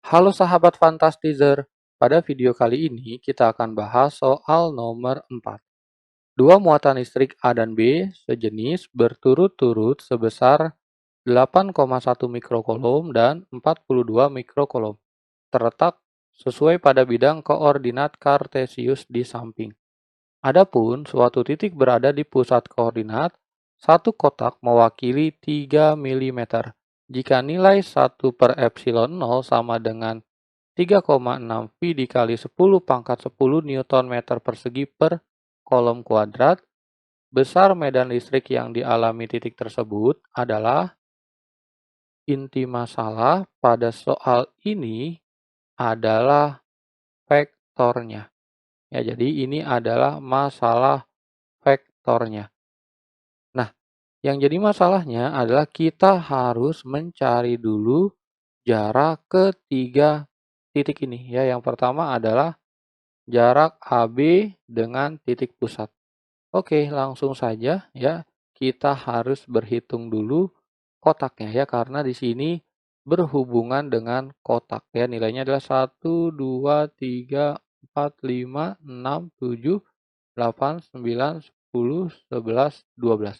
Halo sahabat Fantastizer, pada video kali ini kita akan bahas soal nomor 4. Dua muatan listrik A dan B sejenis berturut-turut sebesar 8,1 mikrocoulomb dan 42 mikrocoulomb, terletak sesuai pada bidang koordinat kartesius di samping. Adapun suatu titik berada di pusat koordinat, satu kotak mewakili 3 mm. Jika nilai 1 per epsilon 0 sama dengan 3,6 V dikali 10 pangkat 10 Newton meter persegi per kolom kuadrat, besar medan listrik yang dialami titik tersebut adalah. Inti masalah pada soal ini adalah vektornya. Ya, jadi ini adalah masalah vektornya. Nah, yang jadi masalahnya adalah kita harus mencari dulu jarak ketiga titik ini. Ya, yang pertama adalah jarak AB dengan titik pusat. Oke, langsung saja ya. Kita harus berhitung dulu kotaknya ya, karena di sini berhubungan dengan kotak ya. Nilainya adalah 1, 2, 3, 4, 5, 6, 7, 8, 9, 10, 11, 12.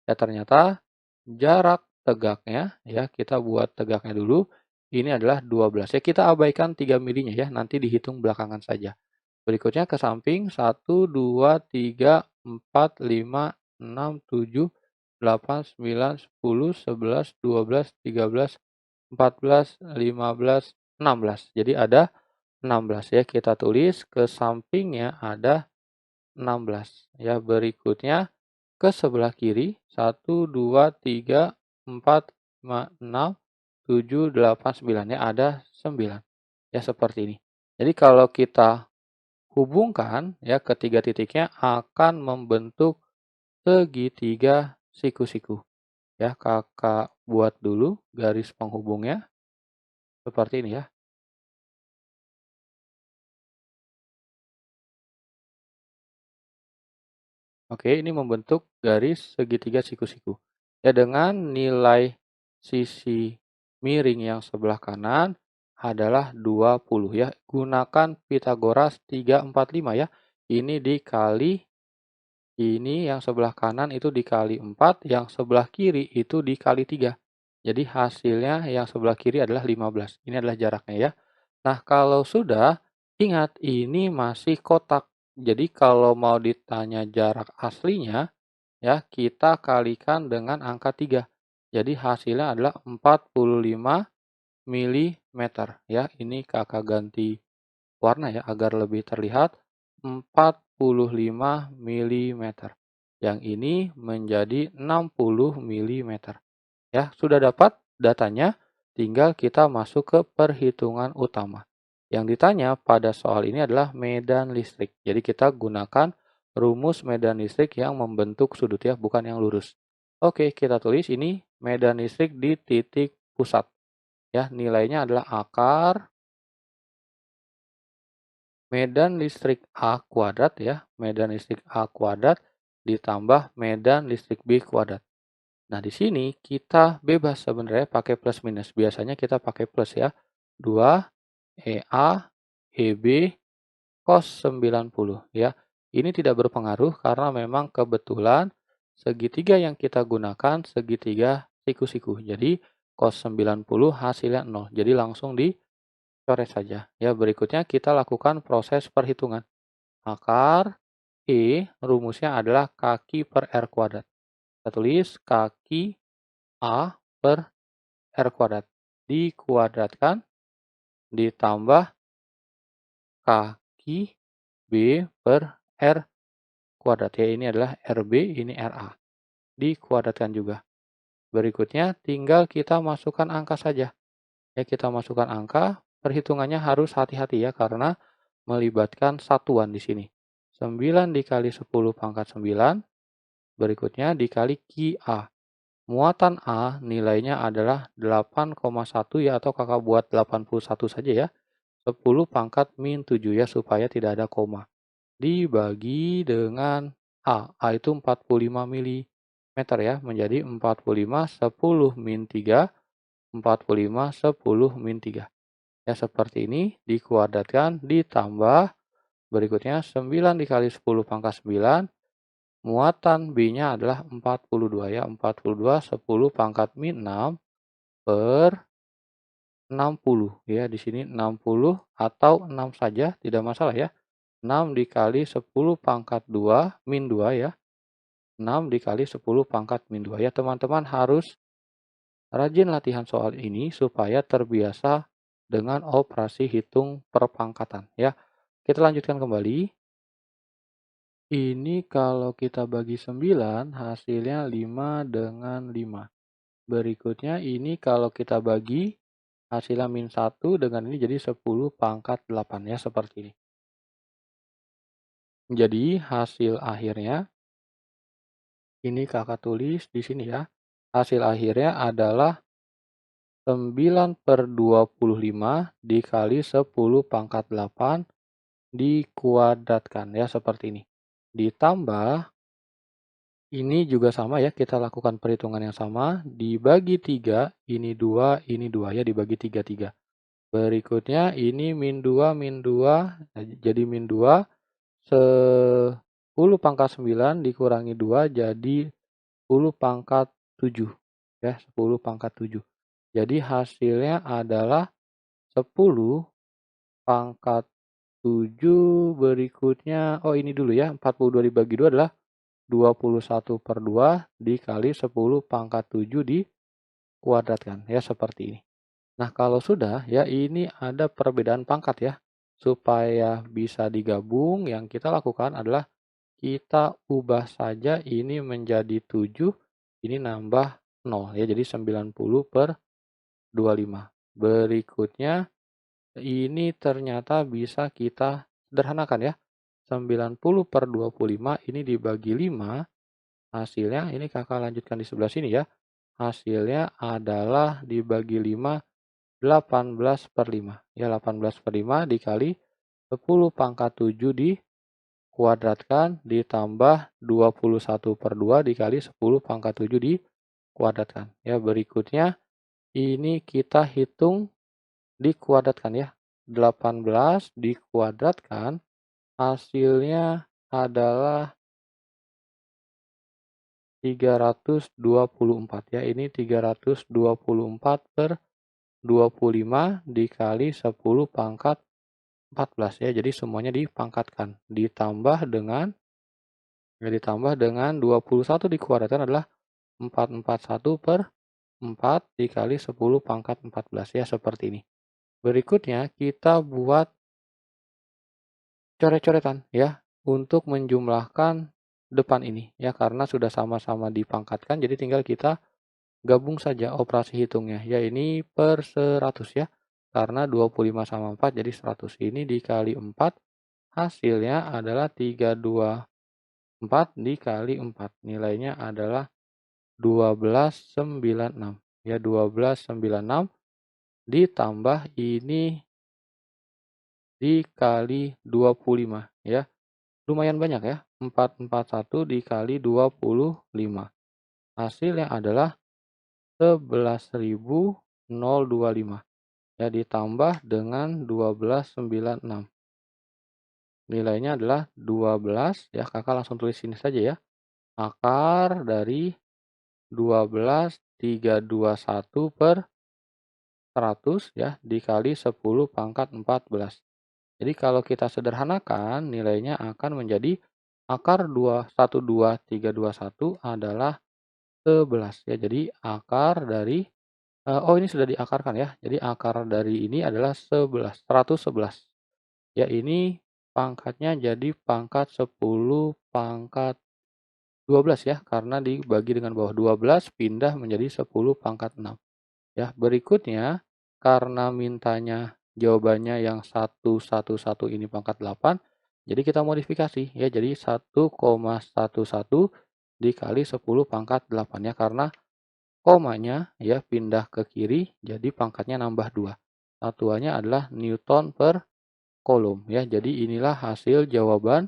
Ya, ternyata jarak tegaknya ya, kita buat tegaknya dulu. Ini adalah 12 ya. Kita abaikan 3 milinya ya, nanti dihitung belakangan saja. Berikutnya ke samping 1, 2, 3, 4, 5, 6, 7, 8, 9, 10, 11, 12, 13, 14, 15, 16. Jadi ada 16 ya. Kita tulis ke sampingnya ada 16. Ya, berikutnya ke sebelah kiri 1, 2, 3, 4, 5, 6, 7, 8, 9 ya, ada 9. Ya, seperti ini. Jadi kalau kita hubungkan ya ketiga titiknya akan membentuk segitiga siku-siku. Ya, kakak buat dulu garis penghubungnya seperti ini ya. Oke, ini membentuk garis segitiga siku-siku. Ya, dengan nilai sisi miring yang sebelah kanan adalah 20 ya. Gunakan Pitagoras 345 ya. Ini dikali ini yang sebelah kanan itu dikali 4, yang sebelah kiri itu dikali 3. Jadi hasilnya yang sebelah kiri adalah 15. Ini adalah jaraknya ya. Nah, kalau sudah, ingat ini masih kotak. Jadi kalau mau ditanya jarak aslinya, ya kita kalikan dengan angka 3. Jadi hasilnya adalah 45 mm. Ya, ini kakak ganti warna ya agar lebih terlihat 45 mm. Yang ini menjadi 60 mm. Ya, sudah dapat datanya, tinggal kita masuk ke perhitungan utama. Yang ditanya pada soal ini adalah medan listrik. Jadi kita gunakan rumus medan listrik yang membentuk sudut ya, bukan yang lurus. Oke, kita tulis ini medan listrik di titik pusat. Ya, nilainya adalah akar medan listrik A kuadrat ya, medan listrik A kuadrat ditambah medan listrik B kuadrat. Nah, di sini kita bebas sebenarnya pakai plus minus. Biasanya kita pakai plus ya. 2 EA EB cos 90 ya. Ini tidak berpengaruh karena memang kebetulan segitiga yang kita gunakan segitiga siku-siku. Jadi cos 90 hasilnya 0. Jadi langsung dicoret saja. Ya, berikutnya kita lakukan proses perhitungan. Akar E rumusnya adalah kaki per R kuadrat. Kita tulis kaki A per R kuadrat dikuadratkan ditambah kaki B per R kuadrat. Ya, ini adalah RB, ini RA. Dikuadratkan juga. Berikutnya tinggal kita masukkan angka saja. Ya, kita masukkan angka, perhitungannya harus hati-hati ya karena melibatkan satuan di sini. 9 dikali 10 pangkat 9, berikutnya dikali QA. Muatan A nilainya adalah 8,1 ya, atau kakak buat 81 saja ya. 10 pangkat min 7 ya, supaya tidak ada koma. dibagi dengan A. A itu 45 mm ya, menjadi 45 10 min 3, 45 10 min 3. Ya, seperti ini dikuadratkan ditambah berikutnya 9 dikali 10 pangkat 9, muatan B-nya adalah 42 ya, 42 10 pangkat min 6 per 60 ya, di sini 60 atau 6 saja tidak masalah ya. 6 dikali 10 pangkat 2 min 2 ya. 6 dikali 10 pangkat min 2 ya. Teman-teman harus rajin latihan soal ini supaya terbiasa dengan operasi hitung perpangkatan ya. Kita lanjutkan kembali. Ini kalau kita bagi 9 hasilnya 5 dengan 5. Berikutnya ini kalau kita bagi hasilnya min 1 dengan ini jadi 10 pangkat 8 ya, seperti ini. Jadi hasil akhirnya, ini kakak tulis di sini ya. Hasil akhirnya adalah 9/25 dikali 10 pangkat 8 dikuadratkan ya, seperti ini. Ditambah, ini juga sama ya, kita lakukan perhitungan yang sama. Dibagi 3, ini 2 ya, dibagi 3. Berikutnya ini min 2 jadi min 2. 10 pangkat 9 dikurangi 2 jadi 10 pangkat 7 ya, 10 pangkat 7. Jadi hasilnya adalah 10 pangkat 7 berikutnya, oh ini dulu ya, 42 dibagi 2 adalah 21/2 dikali 10 pangkat 7 dikuadratkan ya, seperti ini. Nah, kalau sudah ya, ini ada perbedaan pangkat ya. Supaya bisa digabung, yang kita lakukan adalah kita ubah saja ini menjadi 7, ini nambah 0 ya, jadi 90/25. Berikutnya, ini ternyata bisa kita sederhanakan ya. 90/25 ini dibagi 5, hasilnya ini kakak lanjutkan di sebelah sini ya. Hasilnya adalah dibagi 5, 18/5. Ya, 18/5 dikali 10 pangkat 7 dikuadratkan ditambah 21/2 dikali 10 pangkat 7 dikuadratkan. Ya, berikutnya ini kita hitung dikuadratkan ya. 18 dikuadratkan hasilnya adalah 324 ya. Ini 324/25 dikali 10 pangkat 14 ya. Jadi semuanya dipangkatkan. Ditambah dengan 21 dikuadratkan adalah 441/4 dikali 10 pangkat 14 ya, seperti ini. Berikutnya kita buat coret-coretan ya untuk menjumlahkan depan ini ya, karena sudah sama-sama dipangkatkan jadi tinggal kita gabung saja operasi hitungnya ya, ini per 100 ya. Karena 25 sama 4 jadi 100. Ini dikali 4 hasilnya adalah 324 dikali 4. Nilainya adalah 1296 ya, 1296 ditambah ini dikali 25 ya. Lumayan banyak ya. 441 dikali 25. Hasilnya adalah 11.025 ya, ditambah dengan 1296. Nilainya adalah 12 ya, kakak langsung tulis sini saja ya. Akar dari 12.321/100 ya dikali 10 pangkat 14. Jadi kalau kita sederhanakan nilainya akan menjadi akar 12321 adalah 11 ya. Jadi akar dari oh ini sudah diakarkan ya. Jadi akar dari ini adalah 111. Ya, ini pangkatnya jadi pangkat 10 pangkat 12 ya, karena dibagi dengan bawah 12 pindah menjadi 10 pangkat 6. Ya, berikutnya karena mintanya jawabannya yang 111 ini pangkat 8, jadi kita modifikasi ya, jadi 1,11 dikali 10 pangkat 8 ya, karena komanya ya pindah ke kiri jadi pangkatnya nambah 2. Satuannya adalah Newton per Coulomb ya. Jadi inilah hasil jawaban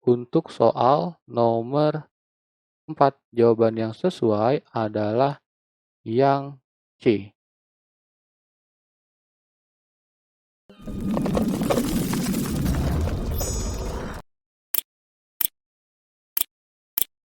Untuk soal nomor 4, jawaban yang sesuai adalah yang C.